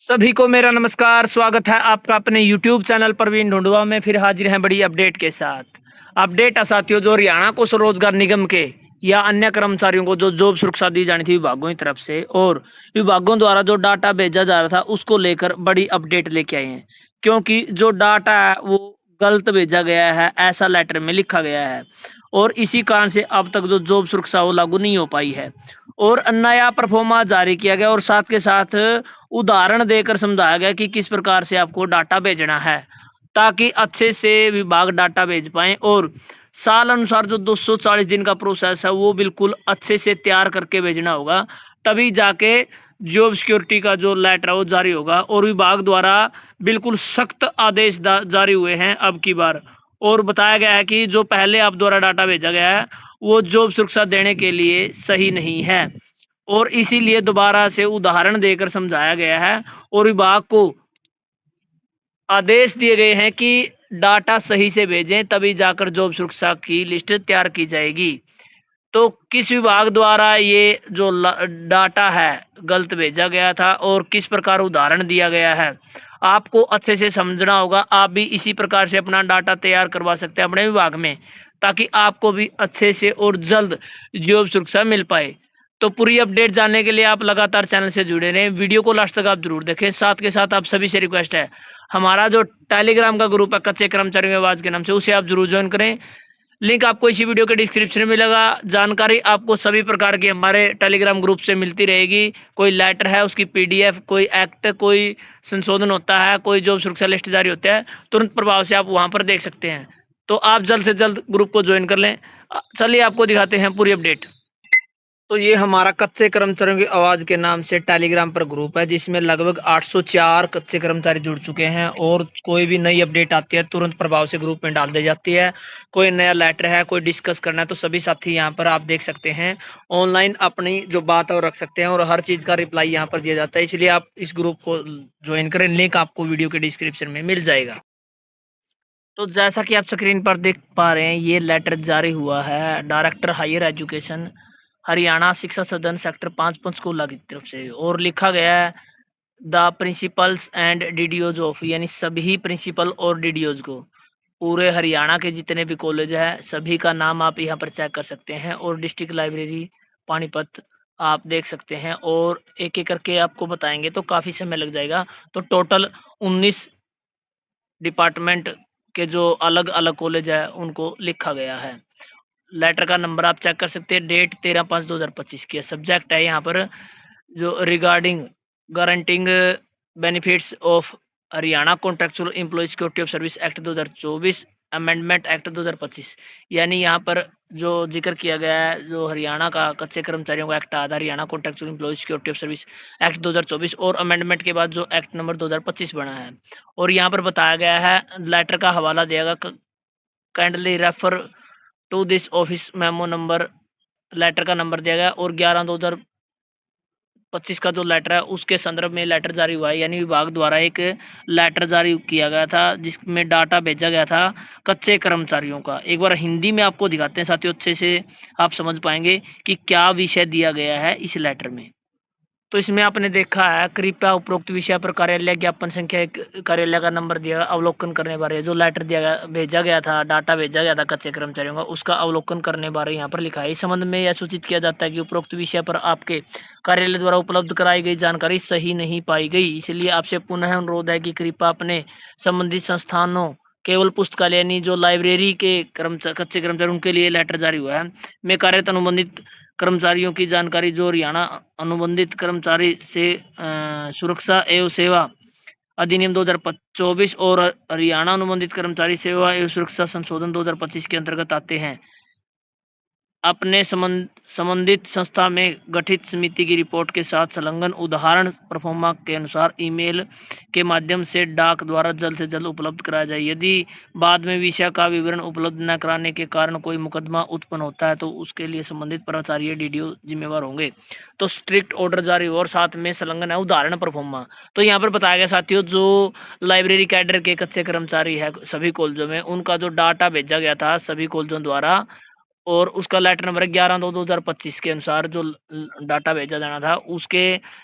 सभी को मेरा नमस्कार, स्वागत है आपका अपने यूट्यूब चैनल प्रवीण ढूंढुआ में। फिर हाजिर हैं बड़ी अपडेट के साथ। अपडेट साथियों, जो हरियाणा को स्वरोजगार निगम के या अन्य कर्मचारियों को जो जॉब सुरक्षा दी जानी थी विभागों की तरफ से, और विभागों द्वारा जो डाटा भेजा जा रहा था उसको लेकर बड़ी अपडेट लेके आए हैं। क्योंकि जो डाटा है वो गलत भेजा गया है, ऐसा लेटर में लिखा गया है, और इसी कारण से अब तक जो जॉब सुरक्षा वो लागू नहीं हो पाई है। और नया परफॉर्मा जारी किया गया और साथ के साथ उदाहरण देकर समझाया गया कि किस प्रकार से आपको डाटा भेजना है, ताकि अच्छे से विभाग डाटा भेज पाए। और साल अनुसार जो 240 दिन का प्रोसेस है वो बिल्कुल अच्छे से तैयार करके भेजना होगा, तभी जाके जॉब सिक्योरिटी का जो लेटर है वो जारी होगा। और विभाग द्वारा बिल्कुल सख्त आदेश जारी हुए हैं अब की बार। और बताया गया है कि जो पहले आप द्वारा डाटा भेजा गया है वो जॉब सुरक्षा देने के लिए सही नहीं है, और इसीलिए दोबारा से उदाहरण देकर समझाया गया है। और विभाग को आदेश दिए गए हैं कि डाटा सही से भेजें, तभी जाकर जॉब सुरक्षा की लिस्ट तैयार की जाएगी। तो किस विभाग द्वारा ये जो डाटा है गलत भेजा गया था और किस प्रकार उदाहरण दिया गया है, आपको अच्छे से समझना होगा। आप भी इसी प्रकार से अपना डाटा तैयार करवा सकते हैं अपने विभाग में, ताकि आपको भी अच्छे से और जल्द जॉब सुरक्षा मिल पाए। तो पूरी अपडेट जानने के लिए आप लगातार चैनल से जुड़े रहें, वीडियो को लास्ट तक आप जरूर देखें। साथ के साथ आप सभी से रिक्वेस्ट है, हमारा जो टेलीग्राम का ग्रुप है कच्चे कर्मचारियों की आवाज के नाम से, उसे आप जरूर ज्वाइन करें। लिंक आपको इसी वीडियो के डिस्क्रिप्शन में मिलेगा। जानकारी आपको सभी प्रकार की हमारे टेलीग्राम ग्रुप से मिलती रहेगी। कोई लेटर है उसकी पीडीएफ, कोई एक्ट, कोई संशोधन होता है, कोई जॉब सुरक्षा लिस्ट जारी होता है, तुरंत प्रभाव से आप वहां पर देख सकते हैं। तो आप जल्द से जल्द ग्रुप को ज्वाइन कर लें। चलिए आपको दिखाते हैं पूरी अपडेट। तो ये हमारा कच्चे कर्मचारियों की आवाज के नाम से टेलीग्राम पर ग्रुप है, जिसमें लगभग 804 कच्चे कर्मचारी जुड़ चुके हैं। और कोई भी नई अपडेट आती है तुरंत प्रभाव से ग्रुप में डाल दी जाती है। कोई नया लेटर है, कोई डिस्कस करना है, तो सभी साथी यहाँ पर आप देख सकते हैं, ऑनलाइन अपनी जो बात है वो रख सकते हैं, और हर चीज का रिप्लाई यहाँ पर दिया जाता है। इसलिए आप इस ग्रुप को ज्वाइन करें, लिंक आपको वीडियो के डिस्क्रिप्शन में मिल जाएगा। तो जैसा कि आप स्क्रीन पर देख पा रहे हैं, ये लेटर जारी हुआ है डायरेक्टर हायर एजुकेशन हरियाणा शिक्षा सदन सेक्टर 5 पंचकूला की तरफ से, और लिखा गया है द प्रिंसिपल्स एंड डीडीओज ऑफ, यानी सभी प्रिंसिपल और डीडीओज को, पूरे हरियाणा के जितने भी कॉलेज हैं सभी का नाम आप यहाँ पर चेक कर सकते हैं। और डिस्ट्रिक्ट लाइब्रेरी पानीपत आप देख सकते हैं, और एक एक करके आपको बताएंगे तो काफ़ी समय लग जाएगा। तो टोटल 19 डिपार्टमेंट के जो अलग अलग कॉलेज है उनको लिखा गया है। लेटर का नंबर आप चेक कर सकते हैं, डेट 13/5/2025 की है। सब्जेक्ट है यहाँ पर जो regarding guaranteeing benefits of Haryana contractual employ security of service act 2024, amendment act 2025। यानी यहाँ पर जो जिक्र किया गया है, जो हरियाणा का कच्चे कर्मचारियों का एक्ट आता है, Haryana contractual employ security of service act 2024, और अमेंडमेंट के बाद जो एक्ट नंबर 2025 बना है। और यहाँ पर बताया गया है, लेटर का हवाला दिया गया, kindly refer to this office memo number, letter का नंबर दिया गया, और 11/2025 का जो लेटर है उसके संदर्भ में लेटर जारी हुआ है। यानी विभाग द्वारा एक लेटर जारी किया गया था जिसमें डाटा भेजा गया था कच्चे कर्मचारियों का। एक बार हिंदी में आपको दिखाते हैं साथियों, अच्छे से आप समझ पाएंगे कि क्या विषय दिया गया है इस लेटर में। तो इसमें आपने देखा है, कृपया उपरोक्त विषय पर कार्यालय ज्ञापन संख्या 1, कार्यालय का नंबर दिया गया, अवलोकन करने बारे जो लेटर दिया गया, भेजा गया था, डाटा भेजा गया था कच्चे कर्मचारियों का, उसका अवलोकन करने बारे यहाँ पर लिखा है। इस संबंध में यह सूचित किया जाता है कि उपरोक्त विषय पर आपके कार्यालय द्वारा उपलब्ध कराई गई जानकारी सही नहीं पाई गई, इसलिए आपसे पुनः अनुरोध है कि कृपया अपने संबंधित संस्थानों, केवल पुस्तकालय यानी जो लाइब्रेरी के कच्चे कर्मचारी उनके लिए लेटर जारी हुआ है, में कार्यरत अनुबंधित कर्मचारियों की जानकारी जो हरियाणा अनुबंधित कर्मचारी से सुरक्षा एवं सेवा अधिनियम 2024 और हरियाणा अनुबंधित कर्मचारी सेवा एवं सुरक्षा संशोधन 2025 के अंतर्गत आते हैं, अपने संबंधित संस्था में गठित समिति की रिपोर्ट के साथ संलग्न उदाहरण परफॉर्मा के अनुसार ईमेल के माध्यम से डाक द्वारा जल्द से जल्द उपलब्ध कराया जाए। यदि बाद में विषय का विवरण उपलब्ध न कराने के कारण कोई मुकदमा उत्पन्न होता है तो उसके लिए संबंधित प्राचार्य डीडीओ जिम्मेवार होंगे। तो स्ट्रिक्ट ऑर्डर जारी हो, और साथ में संलग्न है उदाहरण परफॉर्मा। तो यहाँ पर बताया गया साथियों, जो लाइब्रेरी कैडर के कच्चे कर्मचारी है सभी कॉलेजों में, उनका जो डाटा भेजा गया था सभी कॉलेजों द्वारा, और उसका लेटर नंबर है 11/2/2025 के अनुसार जो डाटा भेजा जाना था उसके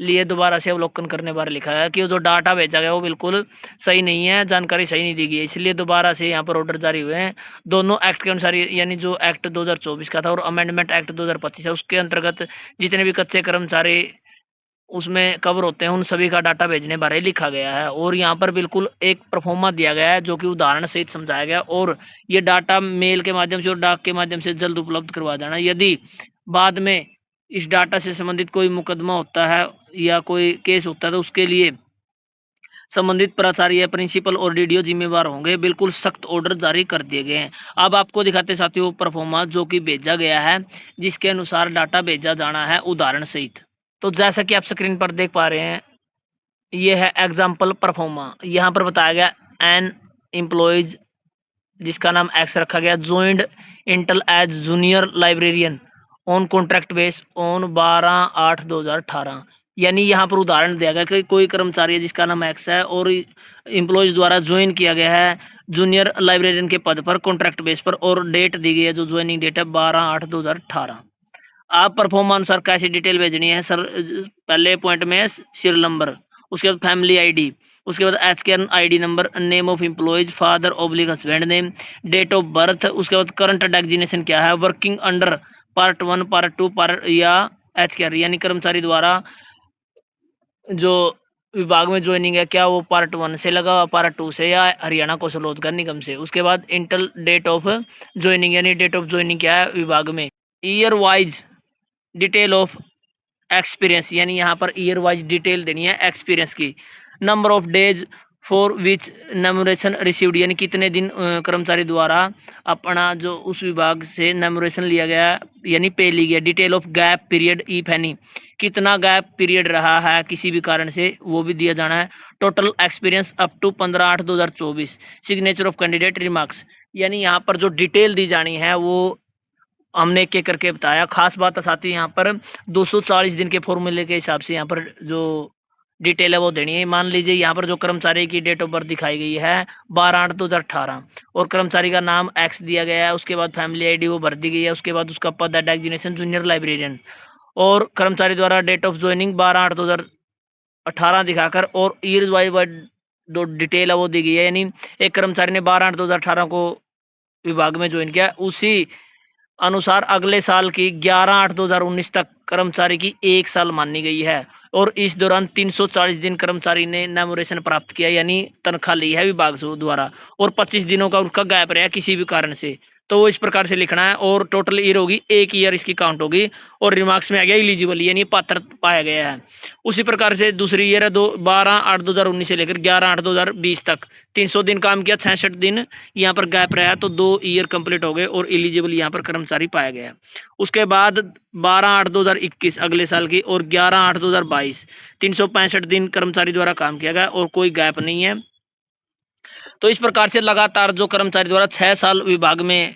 लिए दोबारा से अवलोकन करने बारे लिखा है कि जो डाटा भेजा गया वो बिल्कुल सही नहीं है, जानकारी सही नहीं दी गई है, इसलिए दोबारा से यहाँ पर ऑर्डर जारी हुए हैं। दोनों एक्ट के अनुसार यानी जो एक्ट 2024 का था और अमेंडमेंट एक्ट 2025 है उसके अंतर्गत जितने भी कच्चे कर्मचारी उसमें कवर होते हैं उन सभी का डाटा भेजने बारे लिखा गया है। और यहाँ पर बिल्कुल एक परफॉर्मा दिया गया है जो कि उदाहरण सहित समझाया गया और ये डाटा मेल के माध्यम से और डाक के माध्यम से जल्द उपलब्ध करवा देना। यदि बाद में इस डाटा से संबंधित कोई मुकदमा होता है या कोई केस होता है तो उसके लिए संबंधित प्राचार्य या प्रिंसिपल और डीडीओ जिम्मेवार होंगे। बिल्कुल सख्त ऑर्डर जारी कर दिए गए हैं। अब आपको दिखाते साथियों परफॉर्मा जो कि भेजा गया है जिसके अनुसार डाटा भेजा जाना है उदाहरण सहित। तो जैसा कि आप स्क्रीन पर देख पा रहे हैं ये है एग्जाम्पल परफॉर्मा। यहाँ पर बताया गया एन एम्प्लॉयज जिसका नाम एक्स रखा गया joined Intel as junior librarian on contract base on 12/8/2018। यानी यहाँ पर उदाहरण दिया गया कि कोई कर्मचारी है जिसका नाम एक्स है और एम्प्लॉयज द्वारा ज्वाइन किया गया है जूनियर लाइब्रेरियन के पद पर कॉन्ट्रैक्ट बेस पर और डेट दी गई है जो ज्वाइनिंग डेट है 12/8/2018। आप परफॉर्मा अनुसार कैसी डिटेल भेजनी है सर? पहले पॉइंट में सीरियल नंबर, उसके बाद फैमिली आईडी, उसके बाद HKN ID number, name of employees, father oblique husband name, date of birth, उसके बाद करंट डेजिग्नेशन क्या है, working under part 1 part 2 part या एचकेआर यानी कर्मचारी द्वारा जो विभाग में ज्वाइनिंग है क्या वो पार्ट 1 से लगा पार्ट 2 से या हरियाणा कौशल रोजगार निगम से। उसके बाद इंटर डेट ऑफ ज्वाइनिंग यानी डेट ऑफ ज्वाइनिंग क्या है विभाग में। Year wise detail of experience यानी यहाँ पर ईयर वाइज डिटेल देनी है एक्सपीरियंस की। Number of days for which numeration received यानी कितने दिन कर्मचारी द्वारा अपना जो उस विभाग से नम्बरेशन लिया गया यानी पे ली गया। Detail of gap period if any कितना गैप पीरियड रहा है किसी भी कारण से वो भी दिया जाना है। Total experience up to 15/8/2024। Signature of candidate remarks यानी यहाँ पर जो डिटेल दी जानी है वो हमने एक एक करके बताया। खास बात साथी यहाँ पर 240 दिन के फॉर्मूले के हिसाब से यहाँ पर जो डिटेल है वो देनी है। मान लीजिए यहाँ पर जो कर्मचारी की डेट ऑफ बर्थ दिखाई गई है 12/8/2018 और कर्मचारी का नाम एक्स दिया गया है। उसके बाद फैमिली आईडी वो भर दी गई है। उसके बाद उसका पद है डेजिग्नेशन जूनियर लाइब्रेरियन और कर्मचारी द्वारा डेट ऑफ ज्वाइनिंग 12/8/2018 दिखाकर और ईयर वाइज जो डिटेल है वो दी गई है। यानी एक कर्मचारी ने 12/8/2018 को विभाग में ज्वाइन किया उसी अनुसार अगले साल की 11/8/2019 तक कर्मचारी की 1 साल मानी गई है और इस दौरान 340 दिन कर्मचारी ने नॉमिनेशन प्राप्त किया यानी तनख्वाह ली है विभाग द्वारा और 25 दिनों का उसका गैप रहा किसी भी कारण से तो वो इस प्रकार से लिखना है और टोटल ईयर होगी 1 ईयर इसकी काउंट होगी और रिमार्क्स में आ गया एलिजिबल यानी पात्र पाया गया है। उसी प्रकार से दूसरी ईयर है 12/8/2019 से लेकर 11/8/2020 तक 300 दिन काम किया 66 दिन यहाँ पर गैप रहा तो 2 ईयर कंप्लीट हो गए और एलिजिबल यहाँ पर कर्मचारी पाया गया। उसके बाद 12/8/2021 अगले साल की और 11/8/2022 365 दिन कर्मचारी द्वारा काम किया गया और कोई गैप नहीं है। तो इस प्रकार से लगातार जो कर्मचारी द्वारा 6 साल विभाग में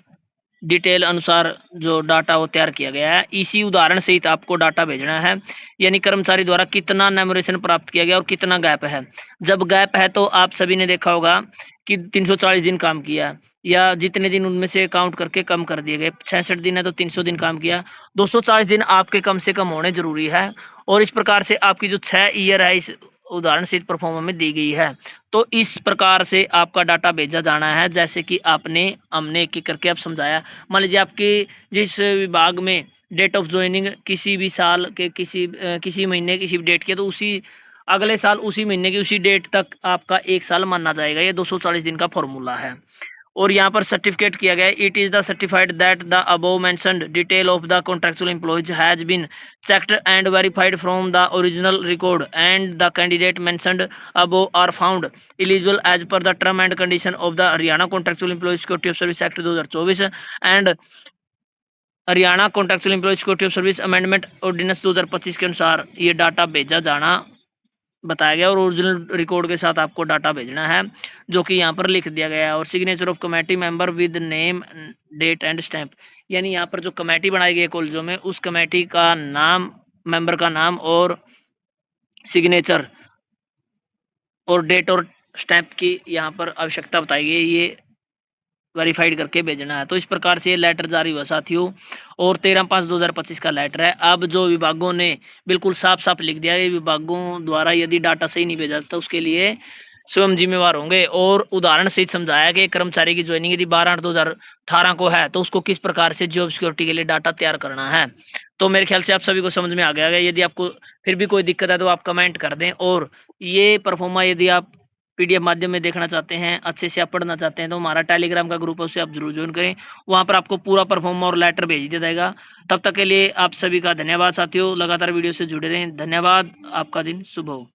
डिटेल अनुसार जो डाटा वो तैयार किया गया है इसी उदाहरण सहित आपको डाटा भेजना है। यानी कर्मचारी द्वारा कितना नम्बरेशन प्राप्त किया गया और कितना गैप है। जब गैप है तो आप सभी ने देखा होगा कि 340 दिन काम किया या जितने दिन उनमें से काउंट करके कम कर दिए गए। 66 दिन है तो 300 दिन काम किया, 240 दिन आपके कम से कम होने जरूरी है। और इस प्रकार से आपकी जो 6 ईयर है इस उदाहरण से परफॉर्मा में दी गई है। तो इस प्रकार से आपका डाटा भेजा जाना है जैसे कि आपने हमने एक एक करके आप समझाया। मान लीजिए आपके जिस विभाग में डेट ऑफ ज्वाइनिंग किसी भी साल के किसी महीने किसी भी डेट के तो उसी अगले साल उसी महीने की उसी डेट तक आपका 1 साल माना जाएगा। ये 240 दिन का फॉर्मूला है। और यहाँ पर सर्टिफिकेट किया गया it is the certified that the above mentioned detail of the contractual employees has been checked and verified from the original record and the candidate mentioned above are found eligible as per the term and condition of the Haryana Contractual Employees Security of Service Act 2024 and Haryana contractual employees security of service amendment ordinance 2025 के अनुसार ये data भेजा जाना बताया गया और original record के साथ आपको डाटा भेजना है जो कि यहाँ पर लिख दिया गया है। और signature of committee member with name date and stamp यानी यहाँ पर जो कमेटी बनाई गई है कॉलेजों में उस कमेटी का नाम मेंबर का नाम और सिग्नेचर और डेट और स्टैंप की यहाँ पर आवश्यकता बताई गई। ये वेरीफाइड करके भेजना है। तो इस प्रकार से ये लेटर जारी हुआ साथियों, और 13/5/2025 का लेटर है। अब जो विभागों ने बिल्कुल साफ साफ लिख दिया है, विभागों द्वारा यदि डाटा सही नहीं भेजा तो उसके लिए स्वयं जिम्मेवार होंगे। और उदाहरण सहित समझाया कि कर्मचारी की ज्वाइनिंग यदि 12/8/2018 को है तो उसको किस प्रकार से जॉब सिक्योरिटी के लिए डाटा तैयार करना है। तो मेरे ख्याल से आप सभी को समझ में आ गया है। यदि आपको फिर भी कोई दिक्कत है तो आप कमेंट कर दें। और ये परफॉर्मा यदि आप पीडीएफ माध्यम में देखना चाहते हैं, अच्छे से आप पढ़ना चाहते हैं, तो हमारा टेलीग्राम का ग्रुप है, उसे आप जरूर ज्वाइन करें। वहाँ पर आपको पूरा परफॉर्मा और लेटर भेज दिया जाएगा। तब तक के लिए आप सभी का धन्यवाद साथियों। लगातार वीडियो से जुड़े रहें। धन्यवाद। आपका दिन शुभ हो।